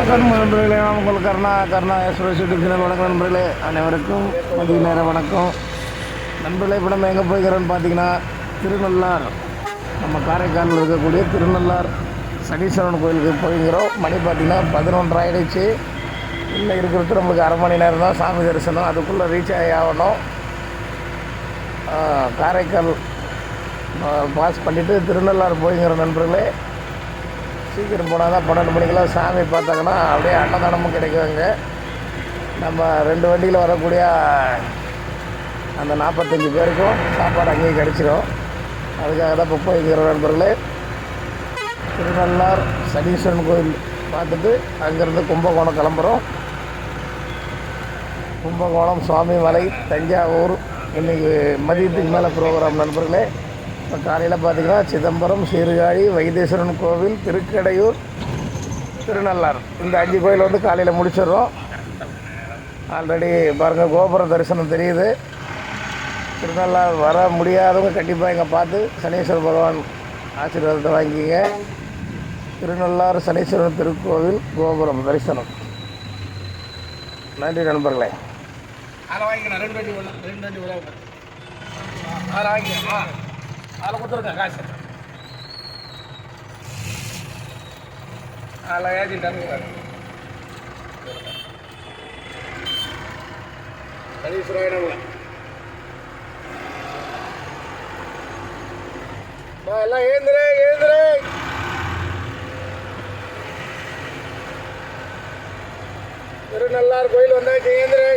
வணக்கம் நண்பர்களே, நான் உங்கள் கருணா எக்ஸ்பிரஸ் யூடியூப் சேனல். வணக்கம் நண்பர்களே, அனைவருக்கும் மதிய நேரம் வணக்கம் நண்பர்களே. இப்போ நம்ம எங்கே போய்க்கிறோன்னு பார்த்தீங்கன்னா திருநள்ளார், நம்ம காரைக்காலில் இருக்கக்கூடிய திருநள்ளார் சனீஸ்வரன் கோயிலுக்கு போய்க்கிறோம். மணி பார்த்திங்கன்னா 11:30 ஆகிடுச்சு. இன்னும் இருக்கிறது நம்மளுக்கு அரை மணி நேரம் தான் சாமி தரிசனம். அதுக்குள்ளே ரீச் ஆகணும். காரைக்கால் பாஸ் பண்ணிவிட்டு திருநள்ளார் போய்க்கிறோம் நண்பர்களே. சீக்கிரம் போனால் தான் 12 மணிக்கெல்லாம் சாமி பார்த்தாங்கன்னா அப்படியே அன்னதானமும் கிடைக்குங்க. நம்ம 2 வண்டியில் வரக்கூடிய அந்த 45 பேருக்கும் சாப்பாடு அங்கேயும் கிடச்சிடும். அதுக்காக தான் இப்போ போய்க்கிற நண்பர்களே. திருநள்ளார் சனீஸ்வரன் கோயில் பார்த்துட்டு அங்கேருந்து கும்பகோணம் கிளம்புறோம். கும்பகோணம், சுவாமிமலை, தஞ்சாவூர் இன்றைக்கி மதியத்துக்கு மேலே ப்ரோக்ராம் நண்பர்களே. இப்போ காலையில் பார்த்திங்கன்னா சிதம்பரம், சீர்காழி, வைத்தீஸ்வரன் கோவில், திருக்கடையூர், திருநள்ளார் இந்த 5 கோயில் வந்து காலையில் முடிச்சிடுறோம். ஆல்ரெடி பாருங்கள் கோபுர தரிசனம் தெரியுது. திருநள்ளார் வர முடியாதவங்க கண்டிப்பாக இங்கே பார்த்து சனீஸ்வர பகவான் ஆசீர்வாதத்தை வாங்கிங்க. திருநள்ளார் சனீஸ்வரன் திருக்கோவில் கோபுரம் தரிசனம். நன்றி நண்பர்களே. அதை வாங்கிக்கலாம். 2 வண்டி அதை வாங்கிக்கலாம். அதில் கொடுத்துருக்கேன் காசு. அதில் ஏற்றிட்டாங்க. சனீஸ்வரன் எல்லாம் ஏந்திரே. திருநள்ளார் கோயில் வந்தாச்சு, ஏந்திரே.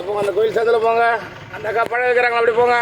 போங்க, அந்த கோயில் சந்தில் போங்க. அந்த அக்கா பழம் வைக்கிறாங்களா, அப்படி போங்க.